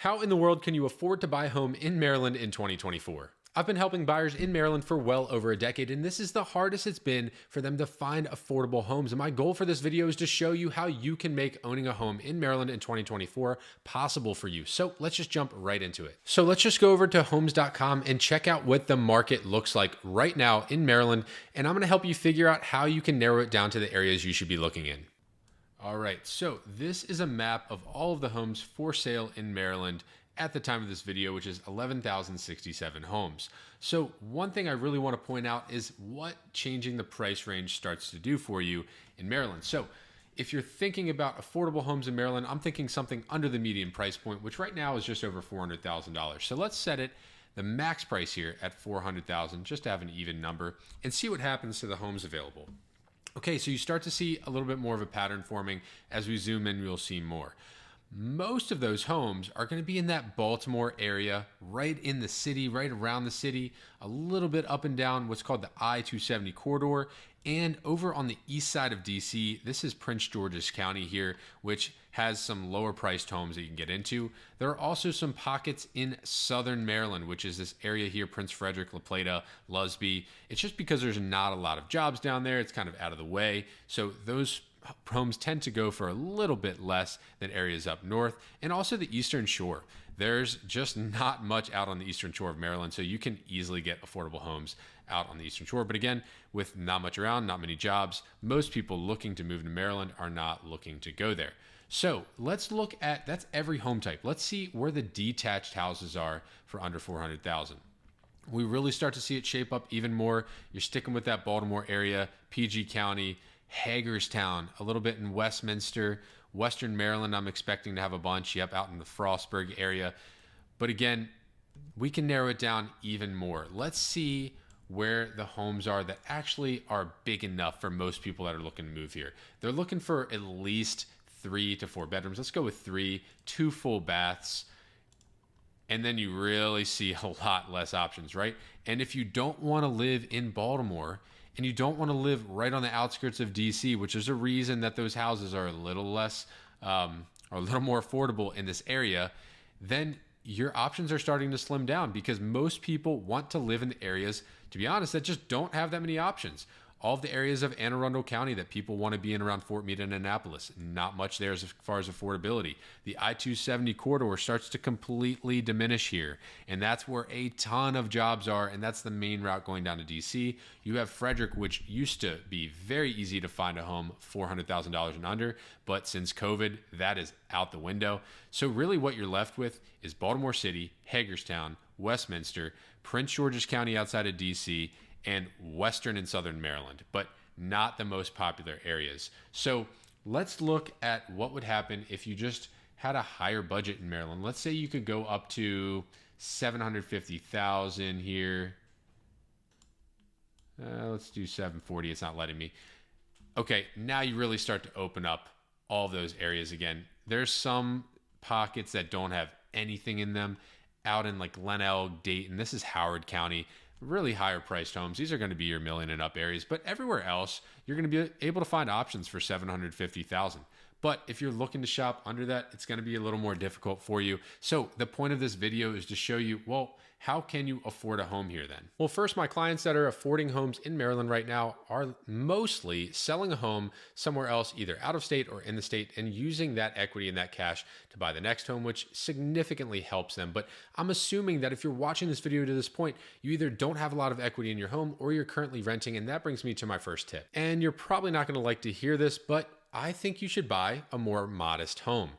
How in the world can you afford to buy a home in Maryland in 2024? I've been helping buyers in Maryland for well over a decade, and this is the hardest it's been for them to find affordable homes. And my goal for this video is to show you how you can make owning a home in Maryland in 2024 possible for you. So let's just jump right into it. So let's just go over to homes.com and check out what the market looks like right now in Maryland. And I'm going to help you figure out how you can narrow it down to the areas you should be looking in. All right, so this is a map of all of the homes for sale in Maryland at the time of this video, which is 11,067 homes. So one thing I really want to point out is what changing the price range starts to do for you in Maryland. So if you're thinking about affordable homes in Maryland, I'm thinking something under the median price point, which right now is just over $400,000. So let's set it the max price here at $400,000, just to have an even number, and see what happens to the homes available. Okay, so you start to see a little bit more of a pattern forming. As we zoom in, you'll see more. Most of those homes are going to be in that Baltimore area, right in the city, right around the city, a little bit up and down what's called the I-270 corridor. And over on the east side of DC, this is Prince George's County here, which has some lower priced homes that you can get into. There are also some pockets in southern Maryland, which is this area here, Prince Frederick, La Plata, Lusby. It's just because there's not a lot of jobs down there. It's kind of out of the way. So those homes tend to go for a little bit less than areas up north, and also the Eastern Shore. There's just not much out on the Eastern Shore of Maryland, so you can easily get affordable homes out on the Eastern Shore. But again, with not much around, not many jobs, most people looking to move to Maryland are not looking to go there. So let's look at, that's every home type. Let's see where the detached houses are for under 400,000. We really start to see it shape up even more. You're sticking with that Baltimore area, PG County, Hagerstown, a little bit in Westminster, Western Maryland. I'm expecting to have a bunch. Yep, out in the Frostburg area. But again, we can narrow it down even more. Let's see where the homes are that actually are big enough for most people that are looking to move here. They're looking for at least 3 to 4 bedrooms. Let's go with 3, 2 full baths. And then you really see a lot less options, right? And if you don't want to live in Baltimore, and you don't want to live right on the outskirts of DC, which is a reason that those houses are a little less or a little more affordable in this area, then your options are starting to slim down because most people want to live in the areas, to be honest, that just don't have that many options. All of the areas of Anne Arundel County that people want to be in around Fort Meade and Annapolis, not much there as far as affordability. The I-270 corridor starts to completely diminish here, and that's where a ton of jobs are, and that's the main route going down to DC. You have Frederick, which used to be very easy to find a home, $400,000 and under, but since COVID, that is out the window. So really what you're left with is Baltimore City, Hagerstown, Westminster, Prince George's County outside of DC, and Western and Southern Maryland, but not the most popular areas. So let's look at what would happen if you just had a higher budget in Maryland. Let's say you could go up to 750,000 here. Let's do 740. It's not letting me. Okay, now you really start to open up all those areas again. There's some pockets that don't have anything in them out in like Glen Elg, Dayton. This is Howard County. Really higher priced homes. These are going to be your million and up areas, but everywhere else, you're going to be able to find options for 750,000. But if you're looking to shop under that, it's going to be a little more difficult for you. So the point of this video is to show you, well, how can you afford a home here then? Well, first, my clients that are affording homes in Maryland right now are mostly selling a home somewhere else, either out of state or in the state, and using that equity and that cash to buy the next home, which significantly helps them. But I'm assuming that if you're watching this video to this point, you either don't have a lot of equity in your home or you're currently renting. And that brings me to my first tip. And you're probably not going to like to hear this, but I think you should buy a more modest home.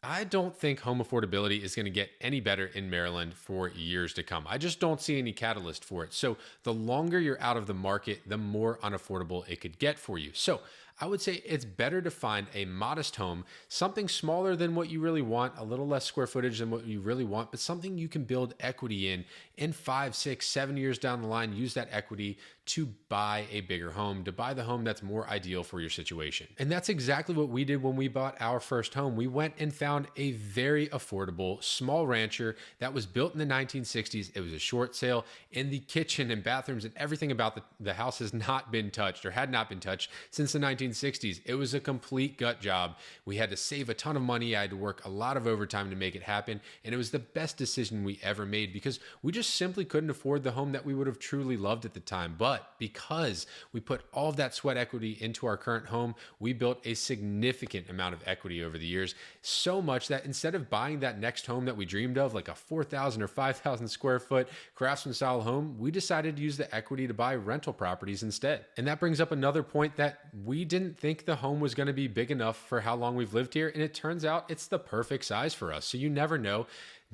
I don't think home affordability is going to get any better in Maryland for years to come. I just don't see any catalyst for it. So the longer you're out of the market, the more unaffordable it could get for you. So I would say it's better to find a modest home, something smaller than what you really want, a little less square footage than what you really want, but something you can build equity in 5, 6, 7 years down the line. Use that equity to buy a bigger home, to buy the home that's more ideal for your situation. And that's exactly what we did when we bought our first home. We went and found a very affordable small rancher that was built in the 1960s. It was a short sale, and the kitchen and bathrooms and everything about the house has not been touched or had not been touched since the 1960s. It was a complete gut job. We had to save a ton of money. I had to work a lot of overtime to make it happen. And it was the best decision we ever made because we just simply couldn't afford the home that we would have truly loved at the time. But because we put all of that sweat equity into our current home, we built a significant amount of equity over the years. So much that instead of buying that next home that we dreamed of, like a 4,000 or 5,000 square foot craftsman style home, we decided to use the equity to buy rental properties instead. And that brings up another point that we didn't think the home was going to be big enough for how long we've lived here. And it turns out it's the perfect size for us. So you never know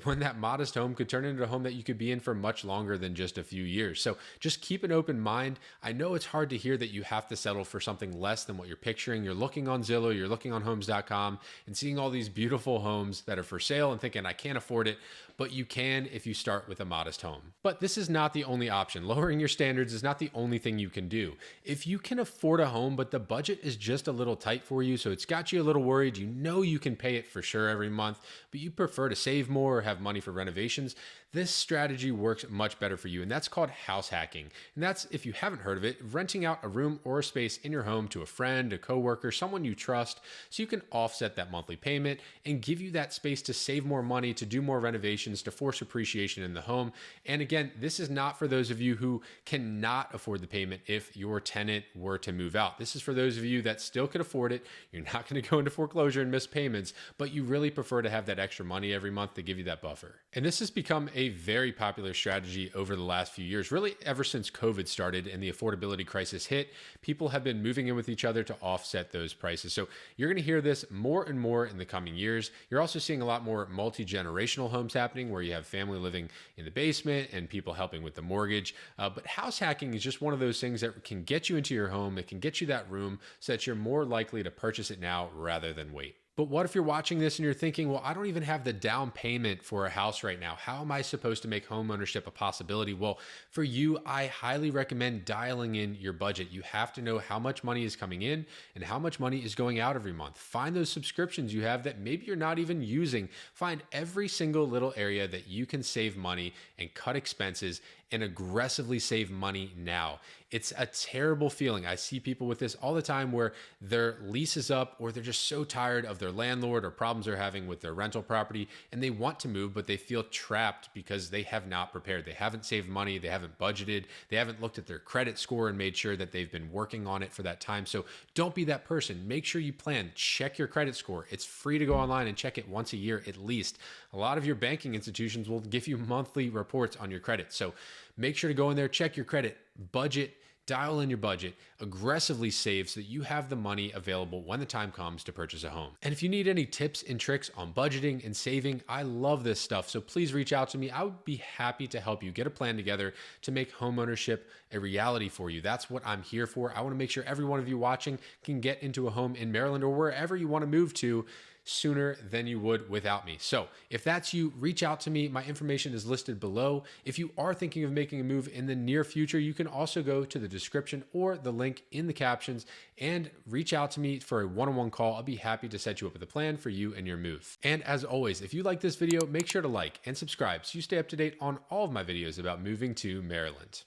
when that modest home could turn into a home that you could be in for much longer than just a few years. So just keep an open mind. I know it's hard to hear that you have to settle for something less than what you're picturing. You're looking on Zillow, you're looking on homes.com and seeing all these beautiful homes that are for sale and thinking, I can't afford it. But you can if you start with a modest home. But this is not the only option. Lowering your standards is not the only thing you can do. If you can afford a home, but the budget is just a little tight for you, so it's got you a little worried, you know you can pay it for sure every month, but you prefer to save more or have money for renovations, this strategy works much better for you, and that's called house hacking. And that's, if you haven't heard of it, renting out a room or a space in your home to a friend, a coworker, someone you trust, so you can offset that monthly payment and give you that space to save more money, to do more renovations, to force appreciation in the home. And again, this is not for those of you who cannot afford the payment if your tenant were to move out. This is for those of you that still could afford it. You're not going to go into foreclosure and miss payments, but you really prefer to have that extra money every month to give you that buffer. And this has become a very popular strategy over the last few years, really ever since COVID started and the affordability crisis hit. People have been moving in with each other to offset those prices. So you're going to hear this more and more in the coming years. You're also seeing a lot more multi-generational homes happening where you have family living in the basement and people helping with the mortgage. But house hacking is just one of those things that can get you into your home. It can get you that room so that you're more likely to purchase it now rather than wait. But what if you're watching this and you're thinking, well, I don't even have the down payment for a house right now. How am I supposed to make home ownership a possibility? Well, for you, I highly recommend dialing in your budget. You have to know how much money is coming in and how much money is going out every month. Find those subscriptions you have that maybe you're not even using. Find every single little area that you can save money and cut expenses and aggressively save money now. It's a terrible feeling. I see people with this all the time where their lease is up or they're just so tired of their landlord or problems they're having with their rental property and they want to move, but they feel trapped because they have not prepared. They haven't saved money. They haven't budgeted. They haven't looked at their credit score and made sure that they've been working on it for that time. So don't be that person. Make sure you plan. Check your credit score. It's free to go online and check it once a year at least. A lot of your banking institutions will give you monthly reports on your credit. So make sure to go in there, check your credit, budget, dial in your budget, aggressively save so that you have the money available when the time comes to purchase a home. And if you need any tips and tricks on budgeting and saving, I love this stuff. So please reach out to me. I would be happy to help you get a plan together to make home ownership a reality for you. That's what I'm here for. I want to make sure every one of you watching can get into a home in Maryland or wherever you want to move to sooner than you would without me. So if that's you, reach out to me. My information is listed below. If you are thinking of making a move in the near future, you can also go to the description or the link in the captions and reach out to me for a one-on-one call. I'll be happy to set you up with a plan for you and your move. And as always, if you like this video, make sure to like and subscribe so you stay up to date on all of my videos about moving to Maryland.